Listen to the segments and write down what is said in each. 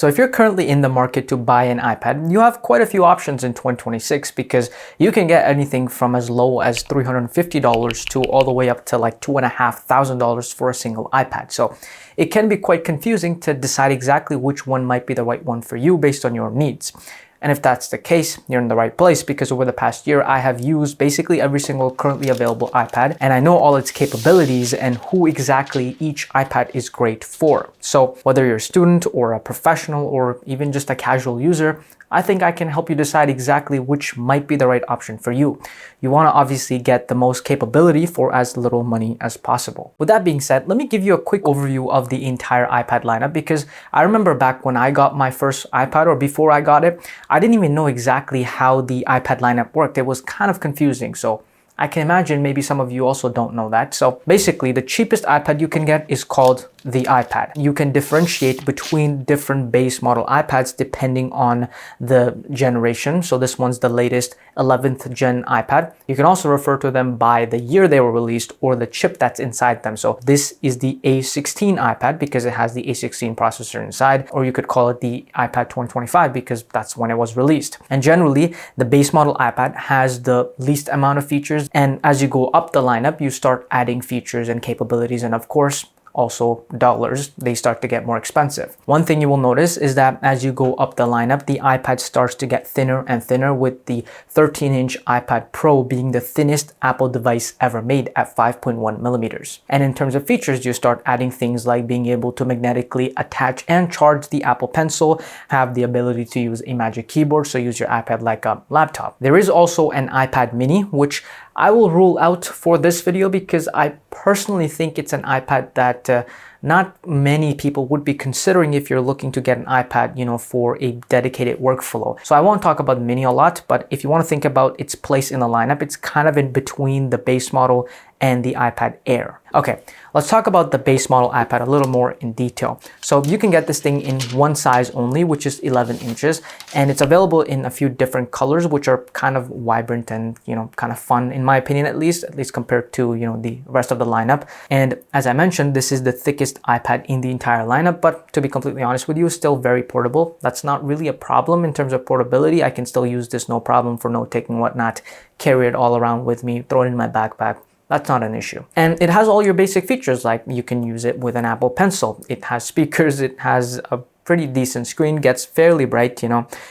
So if you're currently in the market to buy an iPad, you have quite a few options in 2026 because you can get anything from as low as $350 to all the way up to like $2,500 for a single iPad. So it can be quite confusing to decide exactly which one might be the right one for you based on your needs. And if that's the case, you're in the right place because over the past year, I have used basically every single currently available iPad and I know all its capabilities and who exactly each iPad is great for. So whether you're a student or a professional or even just a casual user, I think I can help you decide exactly which might be the right option for you. You want to obviously get the most capability for as little money as possible. With that being said, let me give you a quick overview of the entire iPad lineup because I remember back when I got my first iPad or before I got it, I didn't even know exactly how the iPad lineup worked. It was kind of confusing. So I can imagine maybe some of you also don't know that. So basically the cheapest iPad you can get is called the iPad. You can differentiate between different base model iPads depending on the generation. So this one's the latest 11th gen iPad. You can also refer to them by the year they were released or the chip that's inside them. So this is the A16 iPad because it has the A16 processor inside, or you could call it the iPad 2025 because that's when it was released. And generally the base model iPad has the least amount of features, and as you go up the lineup, you start adding features and capabilities, and of course also dollars, they start to get more expensive. One thing you will notice is that as you go up the lineup, the iPad starts to get thinner and thinner, with the 13-inch iPad Pro being the thinnest Apple device ever made at 5.1 millimeters. And in terms of features, you start adding things like being able to magnetically attach and charge the Apple Pencil, have the ability to use a Magic Keyboard, so use your iPad like a laptop. There is also an iPad mini, which I will rule out for this video because I personally think it's an iPad that not many people would be considering if you're looking to get an iPad, for a dedicated workflow. So I won't talk about mini a lot, but if you want to think about its place in the lineup, it's kind of in between the base model and the iPad Air. Okay, let's talk about the base model iPad a little more in detail. So you can get this thing in one size only, which is 11 inches, and it's available in a few different colors, which are kind of vibrant and, kind of fun, in my opinion, at least compared to, the rest of the lineup. And as I mentioned, this is the thickest iPad in the entire lineup, but to be completely honest with you, still very portable. That's not really a problem in terms of portability. I can still use this no problem for note-taking, whatnot, carry it all around with me, throw it in my backpack. That's not an issue. And it has all your basic features, like you can use it with an Apple Pencil. It has speakers, it has a pretty decent screen, gets fairly bright,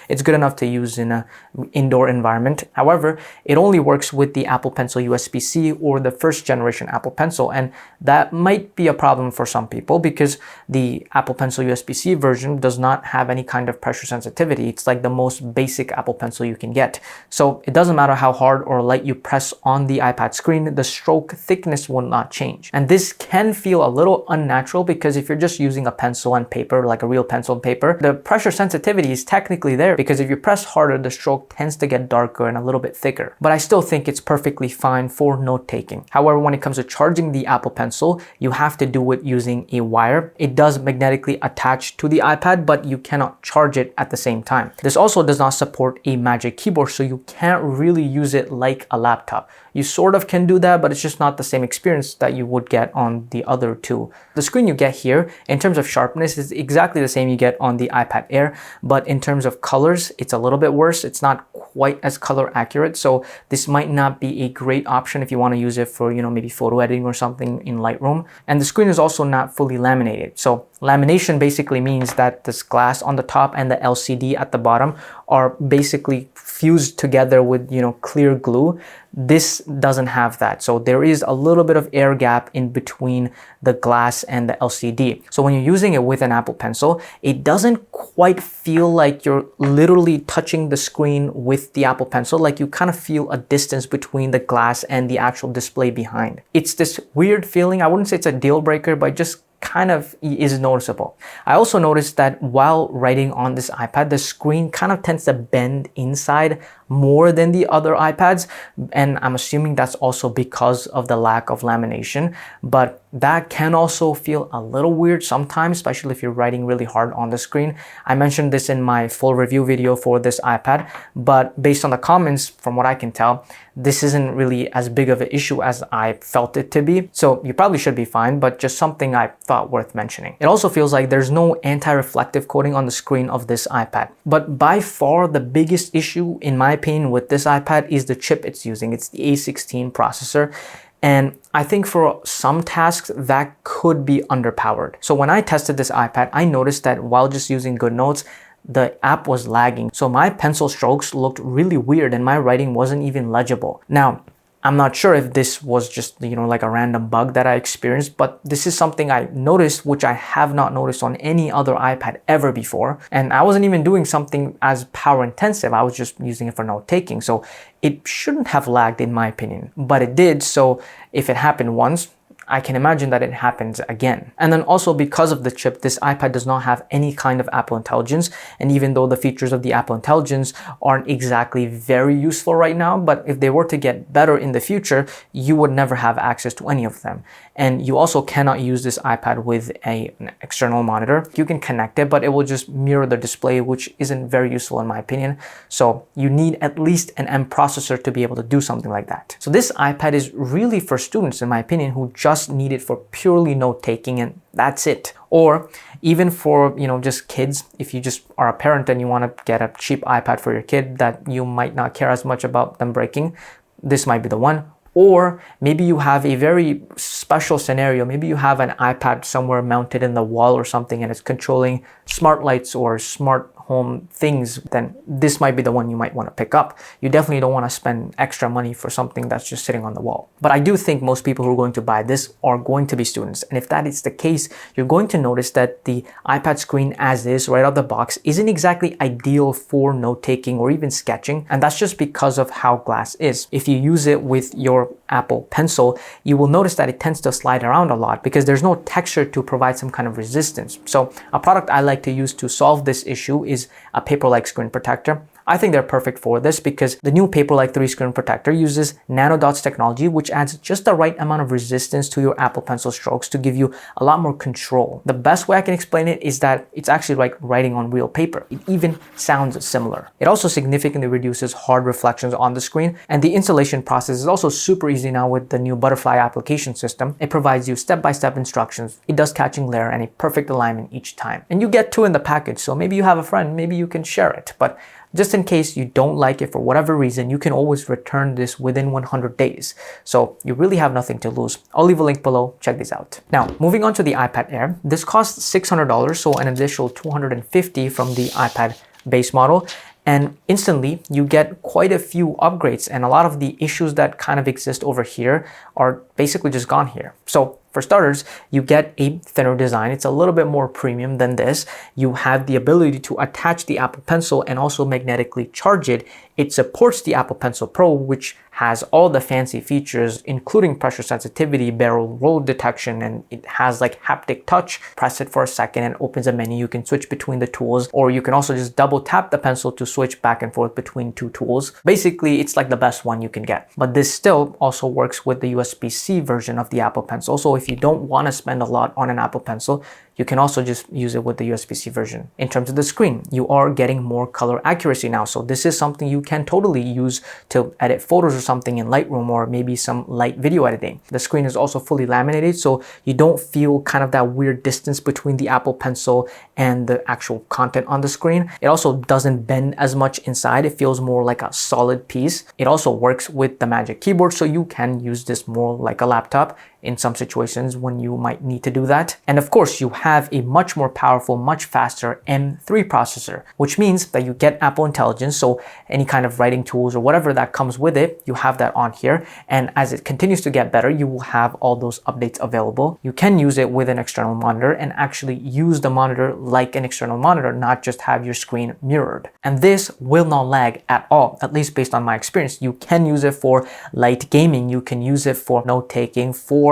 it's good enough to use in an indoor environment. However, it only works with the Apple Pencil USB-C or the first generation Apple Pencil, and that might be a problem for some people because the Apple Pencil USB-C version does not have any kind of pressure sensitivity. It's like the most basic Apple Pencil you can get. So it doesn't matter how hard or light you press on the iPad screen, the stroke thickness will not change. And this can feel a little unnatural because if you're just using a pencil and paper, like a real pencil and paper, the pressure sensitivity is technically there because if you press harder, the stroke tends to get darker and a little bit thicker. But I still think it's perfectly fine for note-taking. However, when it comes to charging the Apple Pencil, you have to do it using a wire. It does magnetically attach to the iPad, but you cannot charge it at the same time. This also does not support a Magic Keyboard, so you can't really use it like a laptop. You sort of can do that, but it's just not the same experience that you would get on the other two. The screen you get here, in terms of sharpness, is exactly the same you get on the iPad Air, but in terms of colors, it's a little bit worse. It's not quite as color accurate, so this might not be a great option if you want to use it for, maybe photo editing or something in Lightroom. And the screen is also not fully laminated. So lamination basically means that this glass on the top and the LCD at the bottom are basically fused together with, clear glue. This doesn't have that. So there is a little bit of air gap in between the glass and the LCD. So when you're using it with an Apple Pencil, it doesn't quite feel like you're literally touching the screen with the Apple Pencil. Like you kind of feel a distance between the glass and the actual display behind. It's this weird feeling. I wouldn't say it's a deal breaker, but just kind of is noticeable. I also noticed that while writing on this iPad, the screen kind of tends to bend inside more than the other iPads, and I'm assuming that's also because of the lack of lamination. But that can also feel a little weird sometimes, especially if you're writing really hard on the screen. I mentioned this in my full review video for this iPad, but based on the comments, from what I can tell, this isn't really as big of an issue as I felt it to be. So you probably should be fine, but just something I thought worth mentioning. It also feels like there's no anti-reflective coating on the screen of this iPad. But by far the biggest issue, in my opinion, with this iPad is the chip it's using. It's the A16 processor. And I think for some tasks that could be underpowered. So when I tested this iPad, I noticed that while just using GoodNotes, the app was lagging. So my pencil strokes looked really weird and my writing wasn't even legible. Now, I'm not sure if this was just, like a random bug that I experienced, but this is something I noticed, which I have not noticed on any other iPad ever before. And I wasn't even doing something as power intensive. I was just using it for note taking. So it shouldn't have lagged in my opinion, but it did. So if it happened once, I can imagine that it happens again. And then also because of the chip, this iPad does not have any kind of Apple Intelligence. And even though the features of the Apple Intelligence aren't exactly very useful right now, but if they were to get better in the future, you would never have access to any of them. And you also cannot use this iPad with an external monitor. You can connect it, but it will just mirror the display, which isn't very useful in my opinion. So you need at least an M processor to be able to do something like that. So this iPad is really for students, in my opinion, who just need it for purely note taking and that's it. Or even for, just kids, if you just are a parent and you want to get a cheap iPad for your kid that you might not care as much about them breaking, this might be the one. Or maybe you have a very special scenario. Maybe you have an iPad somewhere mounted in the wall or something and it's controlling smart lights or smart home things, then this might be the one you might want to pick up. You definitely don't want to spend extra money for something that's just sitting on the wall. But I do think most people who are going to buy this are going to be students. And if that is the case, you're going to notice that the iPad screen as is right out of the box isn't exactly ideal for note-taking or even sketching. And that's just because of how glass is. If you use it with your Apple Pencil, you will notice that it tends to slide around a lot because there's no texture to provide some kind of resistance. So a product I like to use to solve this issue is a Paperlike screen protector. I think they're perfect for this because the new Paperlike 3 screen protector uses nanodots technology, which adds just the right amount of resistance to your Apple Pencil strokes to give you a lot more control. The best way I can explain it is that it's actually like writing on real paper. It even sounds similar. It also significantly reduces hard reflections on the screen, and the installation process is also super easy now with the new Butterfly application system. It provides you step-by-step instructions. It does catching layer and a perfect alignment each time. And you get 2 in the package, so maybe you have a friend, maybe you can share it. But just in case you don't like it for whatever reason, you can always return this within 100 days. So you really have nothing to lose. I'll leave a link below. Check this out. Now, moving on to the iPad Air. This costs $600, so an additional $250 from the iPad base model. And instantly you get quite a few upgrades, and a lot of the issues that kind of exist over here are basically just gone here. So for starters, you get a thinner design. It's a little bit more premium than this. You have the ability to attach the Apple Pencil and also magnetically charge it. It supports the Apple Pencil Pro, which has all the fancy features, including pressure sensitivity, barrel roll detection, and it has like haptic touch. Press it for a second and opens a menu. You can switch between the tools, or you can also just double tap the pencil to switch back and forth between 2 tools. Basically, it's like the best one you can get. But this still also works with the USB-C version of the Apple Pencil. So if you don't want to spend a lot on an Apple Pencil, you can also just use it with the USB-C version. In terms of the screen, you are getting more color accuracy now. So this is something you can totally use to edit photos or something in Lightroom, or maybe some light video editing. The screen is also fully laminated, so you don't feel kind of that weird distance between the Apple Pencil and the actual content on the screen. It also doesn't bend as much inside. It feels more like a solid piece. It also works with the Magic Keyboard, so you can use this more like a laptop in some situations when you might need to do that. And of course, you have a much more powerful, much faster M3 processor, which means that you get Apple Intelligence. So any kind of writing tools or whatever that comes with it, you have that on here. And as it continues to get better, you will have all those updates available. You can use it with an external monitor and actually use the monitor like an external monitor, not just have your screen mirrored. And this will not lag at all, at least based on my experience. You can use it for light gaming. You can use it for note-taking, for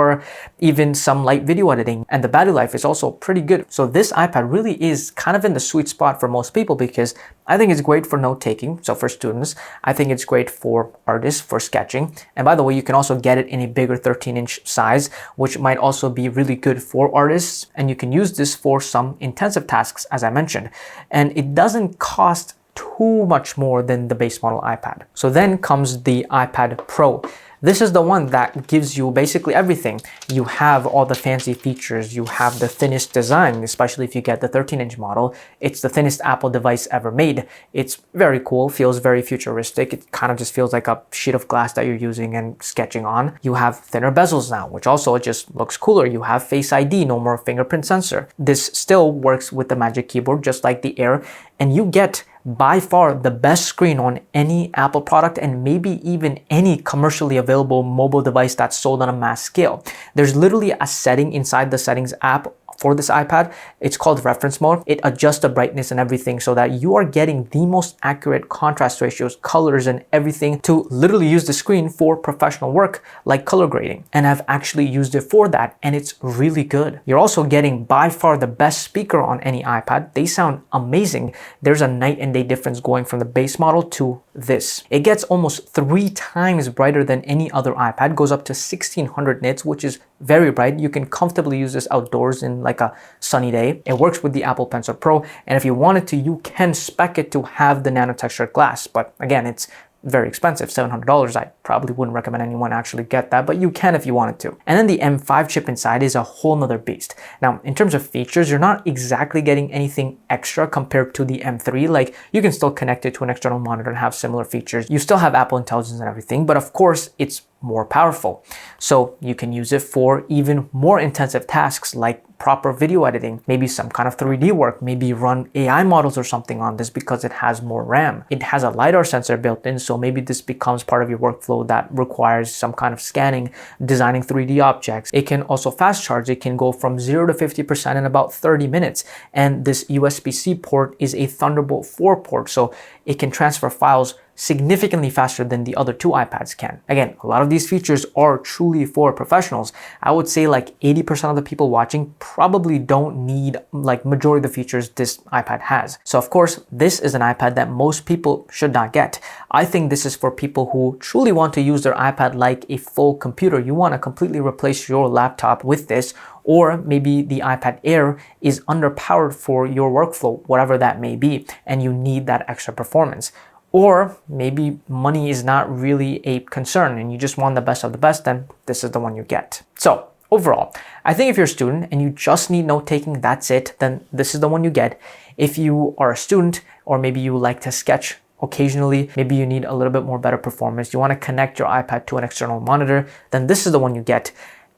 even some light video editing, and the battery life is also pretty good. So this iPad really is kind of in the sweet spot for most people, because I think it's great for note taking. So for students, I think it's great for artists, for for sketching. And by the way, you can also get it in a bigger 13-inch size, which might also be really good for artists. And you can use this for some intensive tasks, as I mentioned. And it doesn't cost too much more than the base model iPad. So then comes the iPad Pro. This is the one that gives you basically everything. You have all the fancy features. You have the thinnest design, especially if you get the 13-inch model. It's the thinnest Apple device ever made. It's very cool, feels very futuristic. It kind of just feels like a sheet of glass that you're using and sketching on. You have thinner bezels now, which also just looks cooler. You have Face ID, no more fingerprint sensor. This still works with the Magic Keyboard, just like the Air, and you get by far the best screen on any Apple product and maybe even any commercially available mobile device that's sold on a mass scale. There's literally a setting inside the settings app for this iPad. It's called reference mode. It adjusts the brightness and everything so that you are getting the most accurate contrast ratios, colors, and everything to literally use the screen for professional work like color grading. And I've actually used it for that, and it's really good. You're also getting by far the best speaker on any iPad. They sound amazing. There's a night and day difference going from the base model to this. It gets almost 3 times brighter than any other iPad, goes up to 1600 nits, which is very bright. You can comfortably use this outdoors in like a sunny day. It works with the Apple Pencil Pro, and if you wanted to, you can spec it to have the nano textured glass, but again, it's very expensive, $700. I probably wouldn't recommend anyone actually get that, but you can if you wanted to. And then the M5 chip inside is a whole nother beast. Now, in terms of features, you're not exactly getting anything extra compared to the M3. Like, you can still connect it to an external monitor and have similar features. You still have Apple Intelligence and everything, but of course, it's more powerful. So you can use it for even more intensive tasks like proper video editing, maybe some kind of 3D work, maybe run AI models or something on this because it has more RAM. It has a LiDAR sensor built in, so maybe this becomes part of your workflow that requires some kind of scanning, designing 3D objects. It can also fast charge. It can go from 0 to 50% in about 30 minutes. And this USB-C port is a Thunderbolt 4 port, so it can transfer files significantly faster than the other 2 iPads can. Again, a lot of these features are truly for professionals. I would say like 80% of the people watching probably don't need like majority of the features this iPad has. So of course, this is an iPad that most people should not get. I think this is for people who truly want to use their iPad like a full computer. You want to completely replace your laptop with this, or maybe the iPad Air is underpowered for your workflow, whatever that may be, and you need that extra performance. Or maybe money is not really a concern and you just want the best of the best, then this is the one you get. So overall, I think if you're a student and you just need note taking, that's it, then this is the one you get. If you are a student, or maybe you like to sketch occasionally, maybe you need a little bit more better performance, you want to connect your iPad to an external monitor, then this is the one you get.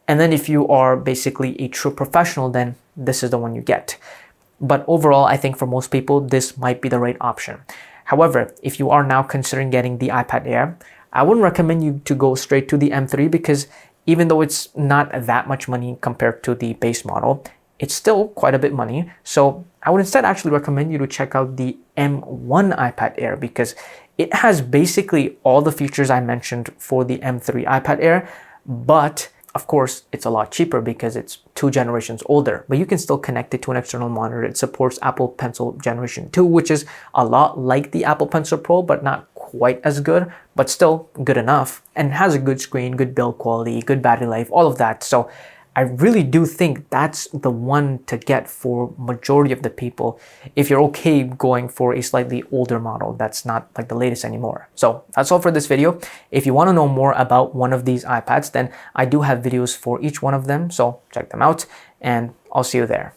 And then if you are basically a true professional, then this is the one you get. But overall, I think for most people, this might be the right option. However, if you are now considering getting the iPad Air, I wouldn't recommend you to go straight to the M3 because even though it's not that much money compared to the base model, it's still quite a bit money. So I would instead actually recommend you to check out the M1 iPad Air because it has basically all the features I mentioned for the M3 iPad Air, but of course, it's a lot cheaper because it's 2 generations older, but you can still connect it to an external monitor. It supports Apple Pencil Generation 2, which is a lot like the Apple Pencil Pro, but not quite as good, but still good enough. And it has a good screen, good build quality, good battery life, all of that. So I really do think that's the one to get for majority of the people if you're okay going for a slightly older model that's not like the latest anymore. So that's all for this video. If you want to know more about one of these iPads, then I do have videos for each one of them, so check them out and I'll see you there.